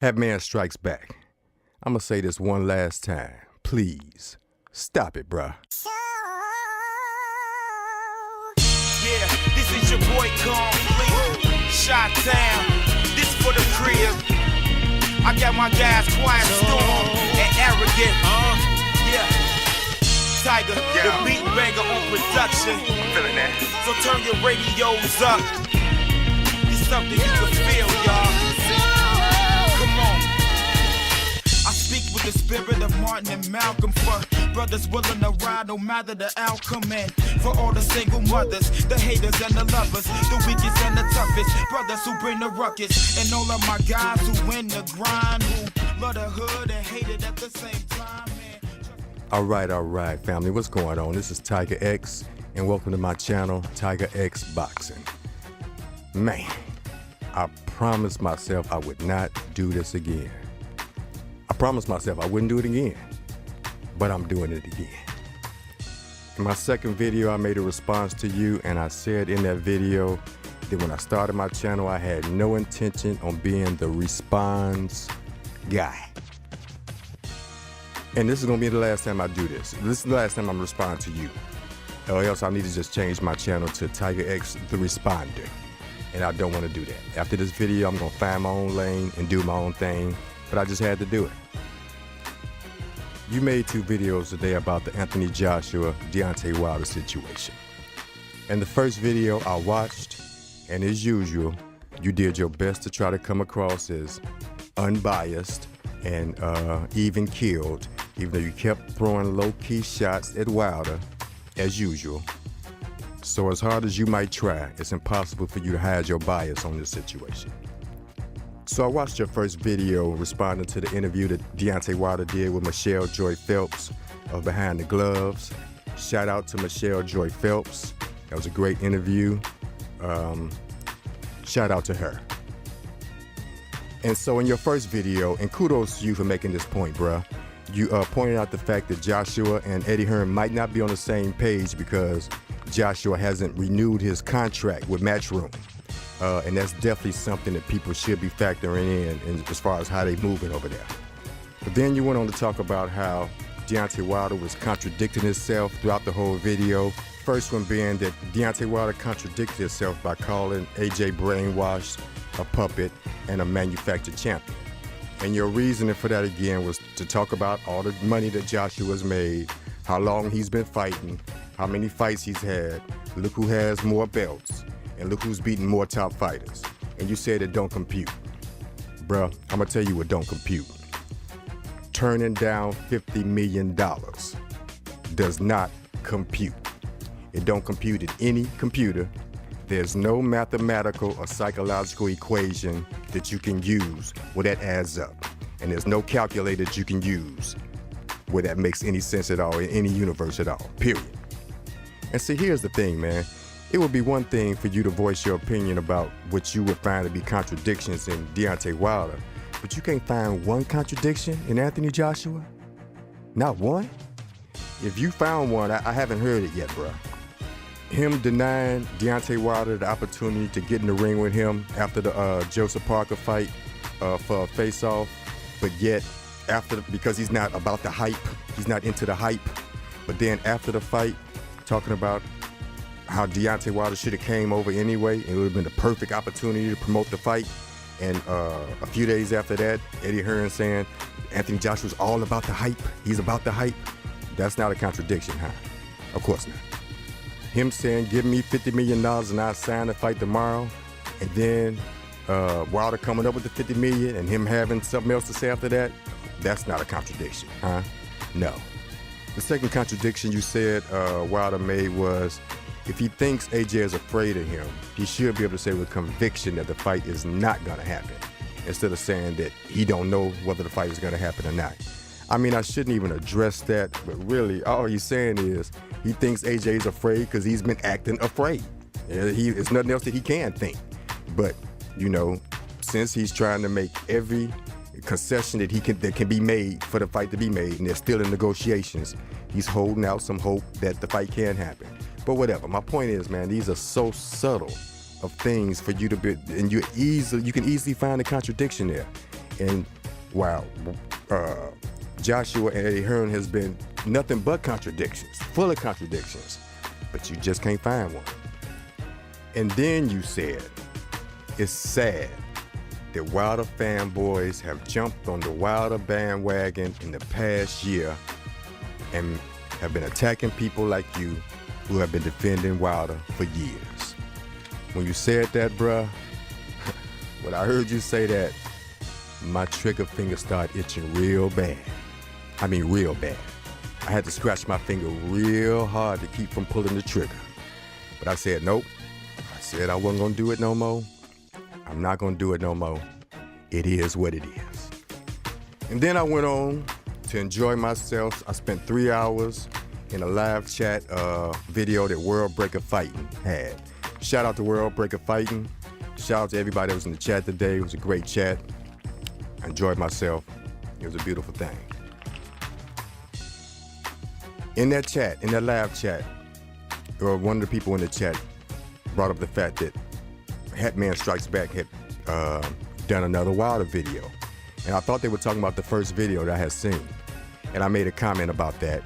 Hatman strikes back. I'm gonna say this one last time. Please, stop it, bruh. Yeah, this is your boy Complete. Shot down. This for the crib. I got my guys Quiet Storm and Arrogant. Yeah. Tiger, the beat banger on production. Feeling that. So turn your radios up. It's something you can feel, y'all. Come on. I speak with the spirit of Martin and Malcolm for brothers willing to ride no matter the outcome. And for all the single mothers, the haters and the lovers, the weakest and the toughest, brothers who bring the ruckus, and all of my guys who win the grind, who love the hood and hate it at the same time, man. All right, family. What's going on? This is Tiger X, and welcome to my channel, Tiger X Boxing. Man, I promised myself I would not do this again. I promised myself I wouldn't do it again, but I'm doing it again. In my second video, I made a response to you, and I said in that video that when I started my channel, I had no intention on being the response guy. And this is gonna be the last time I do this. This is the last time I'm responding to you. Or else I need to just change my channel to Tiger X the Responder. And I don't want to do that. After this video, I'm gonna find my own lane and do my own thing, but I just had to do it. You made 2 videos today about the Anthony Joshua, Deontay Wilder situation. And the first video I watched, and as usual, you did your best to try to come across as unbiased and even killed, even though you kept throwing low-key shots at Wilder, as usual. So as hard as you might try, it's impossible for you to hide your bias on this situation. So I watched your first video responding to the interview that Deontay Wilder did with Michelle Joy Phelps of Behind the Gloves. Shout out to Michelle Joy Phelps. That was a great interview. Shout out to her. And so in your first video, and kudos to you for making this point, bruh, you pointed out the fact that Joshua and Eddie Hearn might not be on the same page because Joshua hasn't renewed his contract with Matchroom. And that's definitely something that people should be factoring in as far as how they moving over there. But then you went on to talk about how Deontay Wilder was contradicting himself throughout the whole video. First one being that Deontay Wilder contradicted himself by calling AJ Brainwashed a puppet and a manufactured champion. And your reasoning for that again was to talk about all the money that Joshua's made, how long he's been fighting, how many fights he's had, look who has more belts, and look who's beating more top fighters. And you said it don't compute. Bruh, I'm gonna tell you what don't compute. Turning down $50 million does not compute. It don't compute in any computer. There's no mathematical or psychological equation that you can use where that adds up. And there's no calculator that you can use where that makes any sense at all in any universe at all, period. And see, here's the thing, man. It would be one thing for you to voice your opinion about what you would find to be contradictions in Deontay Wilder, but you can't find one contradiction in Anthony Joshua? Not one? If you found one, I haven't heard it yet, bruh. Him denying Deontay Wilder the opportunity to get in the ring with him after the Joseph Parker fight for a face-off, but yet because he's not about the hype, he's not into the hype, but then after the fight, talking about how Deontay Wilder should have came over anyway, and it would have been the perfect opportunity to promote the fight. And a few days after that, Eddie Hearn saying Anthony Joshua's all about the hype. He's about the hype. That's not a contradiction, huh? Of course not. Him saying, give me $50 million and I'll sign the fight tomorrow, and then Wilder coming up with the $50 million and him having something else to say after that, that's not a contradiction, huh? No. The second contradiction you said Wilder made was, if he thinks AJ is afraid of him, he should be able to say with conviction that the fight is not gonna happen, instead of saying that he don't know whether the fight is gonna happen or not. I mean, I shouldn't even address that, but really, all he's saying is he thinks AJ is afraid because he's been acting afraid. It's nothing else that he can think. But, you know, since he's trying to make every concession that can be made for the fight to be made, and they're still in negotiations, he's holding out some hope that the fight can happen. But whatever, my point is, man, these are so subtle of things for you to be, and you can easily find a contradiction there. And wow, Joshua and Eddie Hearn has been nothing but contradictions, full of contradictions, but you just can't find one. And then you said, it's sad that Wilder fanboys have jumped on the Wilder bandwagon in the past year and have been attacking people like you who have been defending Wilder for years. When you said that, bruh, when I heard you say that, my trigger finger started itching real bad. I mean real bad. I had to scratch my finger real hard to keep from pulling the trigger. But I said, nope. I said I wasn't gonna do it no more. I'm not gonna do it no more. It is what it is. And then I went on to enjoy myself. I spent 3 hours in a live chat video that World Breaker Fighting had. Shout out to World Breaker Fighting. Shout out to everybody that was in the chat today. It was a great chat. I enjoyed myself. It was a beautiful thing. In that chat, in that live chat, one of the people in the chat brought up the fact that HatmanStrikesBack had done another Wilder video. And I thought they were talking about the first video that I had seen. And I made a comment about that.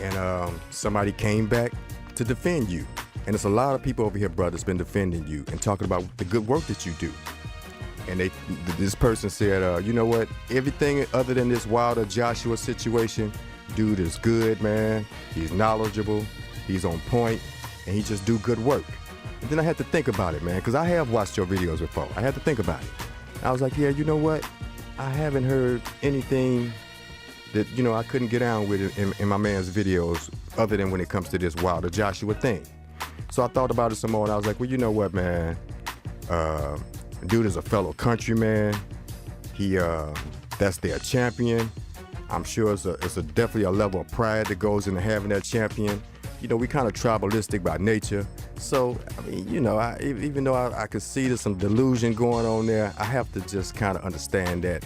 And somebody came back to defend you. And there's a lot of people over here, brother, that's been defending you and talking about the good work that you do. And this person said, you know what? Everything other than this Wilder Joshua situation, dude is good, man. He's knowledgeable, he's on point, and he just do good work. And then I had to think about it, man, because I have watched your videos before. I had to think about it. I was like, yeah, you know what? I haven't heard anything that, you know, I couldn't get down with in my man's videos other than when it comes to this Wilder Joshua thing. So I thought about it some more, and I was like, well, you know what, man? Dude is a fellow countryman. He, that's their champion. I'm sure it's definitely a level of pride that goes into having that champion. You know, we kind of tribalistic by nature. So, I mean, you know, even though I could see there's some delusion going on there, I have to just kind of understand that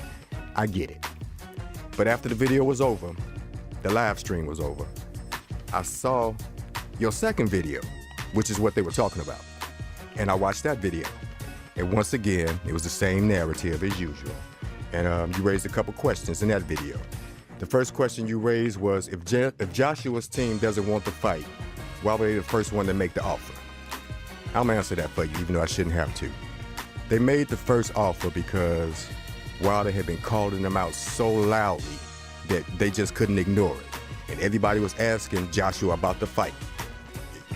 I get it. But after the video was over, the live stream was over, I saw your second video, which is what they were talking about. And I watched that video. And once again, it was the same narrative as usual. And you raised a couple questions in that video. The first question you raised was, if Joshua's team doesn't want to fight, why were they the first one to make the offer? I'm gonna answer that for you, even though I shouldn't have to. They made the first offer because Wilder had been calling them out so loudly that they just couldn't ignore it. And everybody was asking Joshua about the fight.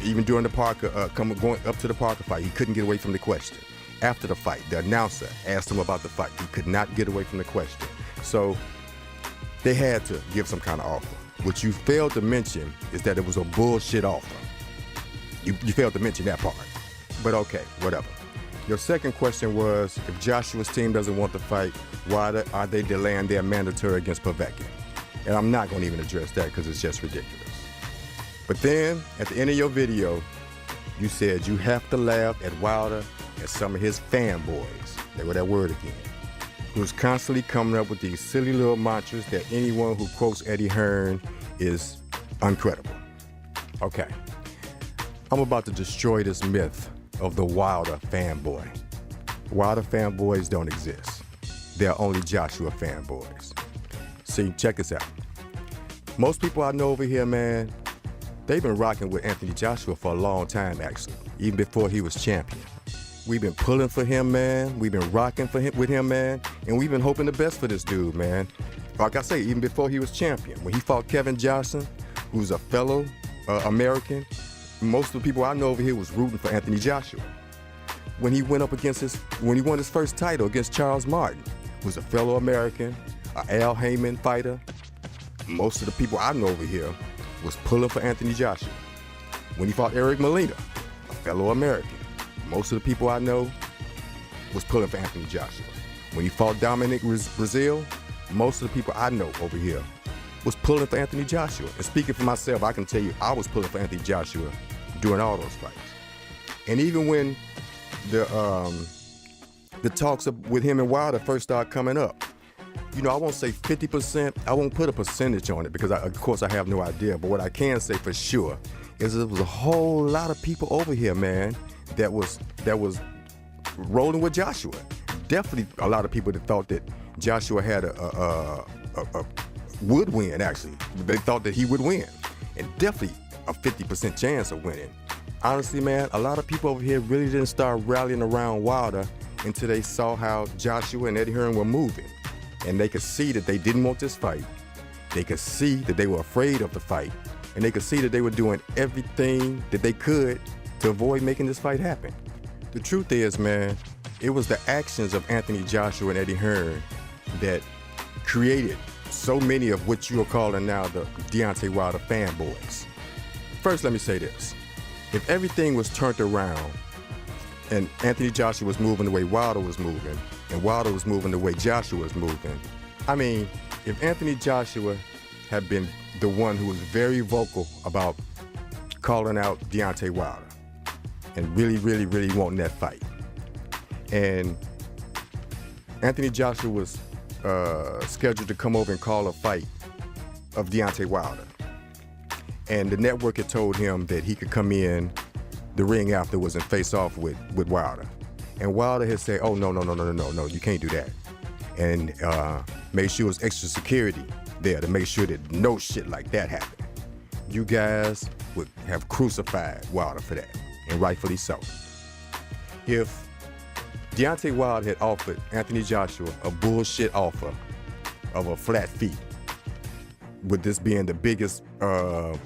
Even during the Parker, going up to the Parker fight, he couldn't get away from the question. After the fight, the announcer asked him about the fight. He could not get away from the question. So they had to give some kind of offer. What you failed to mention is that it was a bullshit offer. You failed to mention that part. But okay, whatever. Your second question was, if Joshua's team doesn't want to fight, why are they delaying their mandatory against Povetkin? And I'm not going to even address that because it's just ridiculous. But then, at the end of your video, you said you have to laugh at Wilder and some of his fanboys. There go that word again. Who's constantly coming up with these silly little mantras that anyone who quotes Eddie Hearn is uncredible. Okay, I'm about to destroy this myth of the Wilder fanboy. Wilder fanboys don't exist. They're only Joshua fanboys. See, check this out. Most people I know over here, man, they've been rocking with Anthony Joshua for a long time, actually, even before he was champion. We've been pulling for him, man. We've been rocking with him, man. And we've been hoping the best for this dude, man. Like I say, even before he was champion. When he fought Kevin Johnson, who's a fellow American, most of the people I know over here was rooting for Anthony Joshua. When he went up against when he won his first title against Charles Martin, who's a fellow American, an Al Heyman fighter, most of the people I know over here was pulling for Anthony Joshua. When he fought Eric Molina, a fellow American, most of the people I know was pulling for Anthony Joshua. When he fought Dominic Brazil, most of the people I know over here was pulling for Anthony Joshua. And speaking for myself, I can tell you I was pulling for Anthony Joshua during all those fights. And even when the talks with him and Wilder first started coming up, you know, I won't say 50%, I won't put a percentage on it because of course I have no idea, but what I can say for sure is there was a whole lot of people over here, man, that was rolling with Joshua. Definitely a lot of people that thought that Joshua had would win, actually. They thought that he would win, and definitely a 50% chance of winning. Honestly, man, a lot of people over here really didn't start rallying around Wilder until they saw how Joshua and Eddie Hearn were moving. And they could see that they didn't want this fight. They could see that they were afraid of the fight. And they could see that they were doing everything that they could to avoid making this fight happen. The truth is, man, it was the actions of Anthony Joshua and Eddie Hearn that created so many of what you are calling now the Deontay Wilder fanboys. First, let me say this. If everything was turned around and Anthony Joshua was moving the way Wilder was moving, and Wilder was moving the way Joshua was moving, I mean, if Anthony Joshua had been the one who was very vocal about calling out Deontay Wilder and really, really, really wanting that fight, and Anthony Joshua was scheduled to come over and call a fight of Deontay Wilder, and the network had told him that he could come in the ring afterwards and face off with Wilder. And Wilder had said, oh, no, you can't do that. And made sure it was extra security there to make sure that no shit like that happened. You guys would have crucified Wilder for that, and rightfully so. If Deontay Wilder had offered Anthony Joshua a bullshit offer of a flat fee, with this being the biggest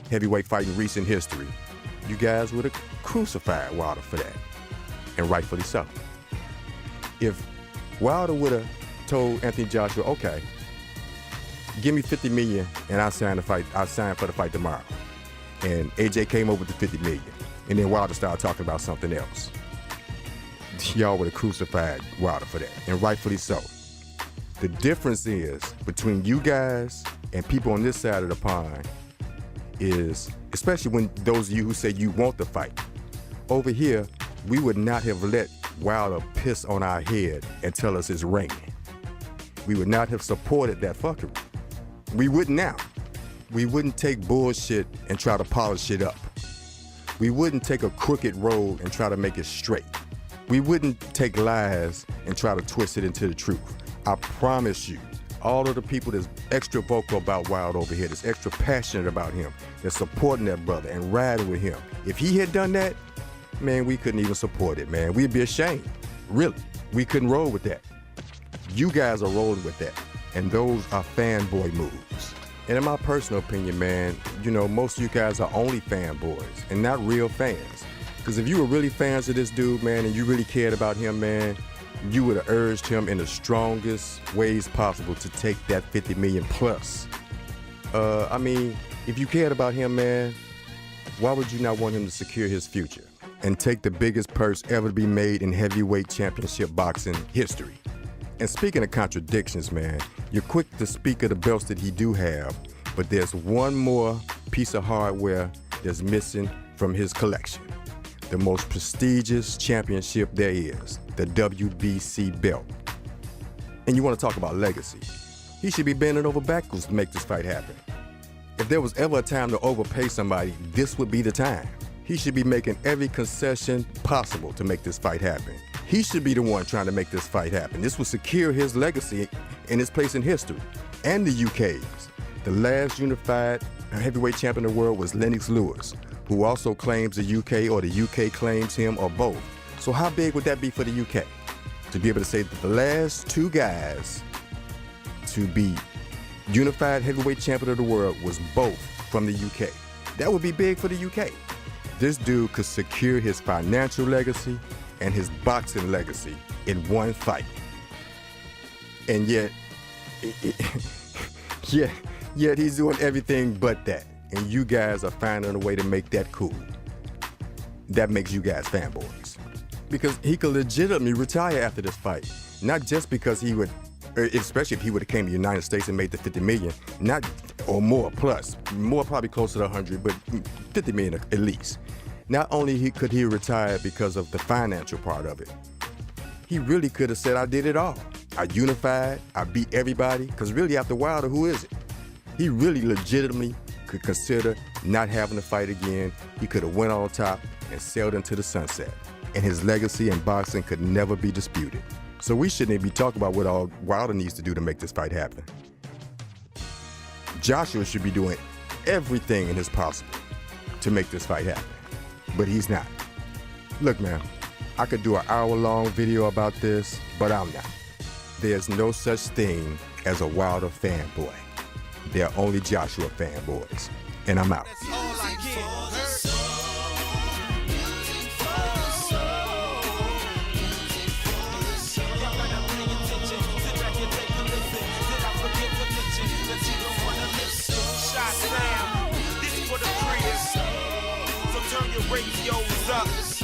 heavyweight fight in recent history, you guys would have crucified Wilder for that, and rightfully so. If Wilder would have told Anthony Joshua, okay, give me $50 million and I'll sign for the fight tomorrow, and AJ came over with the $50 million, and then Wilder started talking about something else, y'all would have crucified Wilder for that, and rightfully so. The difference is between you guys and people on this side of the pond is, especially when those of you who say you want the fight, over here, we would not have let Wilder piss on our head and tell us it's raining. We would not have supported that fuckery. We wouldn't now. We wouldn't take bullshit and try to polish it up. We wouldn't take a crooked road and try to make it straight. We wouldn't take lies and try to twist it into the truth. I promise you, all of the people that's extra vocal about Wilder over here, that's extra passionate about him, that's supporting that brother and riding with him, if he had done that, man, we couldn't even support it, man. We'd be ashamed. Really. We couldn't roll with that. You guys are rolling with that. And those are fanboy moves. And in my personal opinion, man, you know, most of you guys are only fanboys and not real fans. Because if you were really fans of this dude, man, and you really cared about him, man, you would have urged him in the strongest ways possible to take that $50 million plus. I mean, if you cared about him, man, why would you not want him to secure his future and take the biggest purse ever to be made in heavyweight championship boxing history? And speaking of contradictions, man, you're quick to speak of the belts that he do have, but there's one more piece of hardware that's missing from his collection. The most prestigious championship there is, the WBC belt. And you want to talk about legacy. He should be bending over backwards to make this fight happen. If there was ever a time to overpay somebody, this would be the time. He should be making every concession possible to make this fight happen. He should be the one trying to make this fight happen. This will secure his legacy and his place in history, and the UK's. The last unified heavyweight champion in the world was Lennox Lewis, who also claims the UK, or the UK claims him, or both. So how big would that be for the UK? To be able to say that the last two guys to be unified heavyweight champion of the world was both from the UK. That would be big for the UK. This dude could secure his financial legacy and his boxing legacy in one fight. And yet he's doing everything but that. And you guys are finding a way to make that cool. That makes you guys fanboys. Because he could legitimately retire after this fight. Not just because he would, especially if he would have came to the United States and made the $50 million, not, or more plus, more probably closer to 100, but $50 million at least. Not only could he retire because of the financial part of it, he really could have said, I did it all. I unified, I beat everybody, because really after Wilder, who is it? He really legitimately could consider not having to fight again. He could have went on top and sailed into the sunset, and his legacy in boxing could never be disputed. So we shouldn't even be talking about what all Wilder needs to do to make this fight happen. Joshua should be doing everything in his possible to make this fight happen, but he's not. Look, man, I could do an hour-long video about this, but I'm not. There's no such thing as a Wilder fanboy. There are only Joshua fanboys, and I'm out. That's all I get. Shot down, this for the crib. So turn your radios up.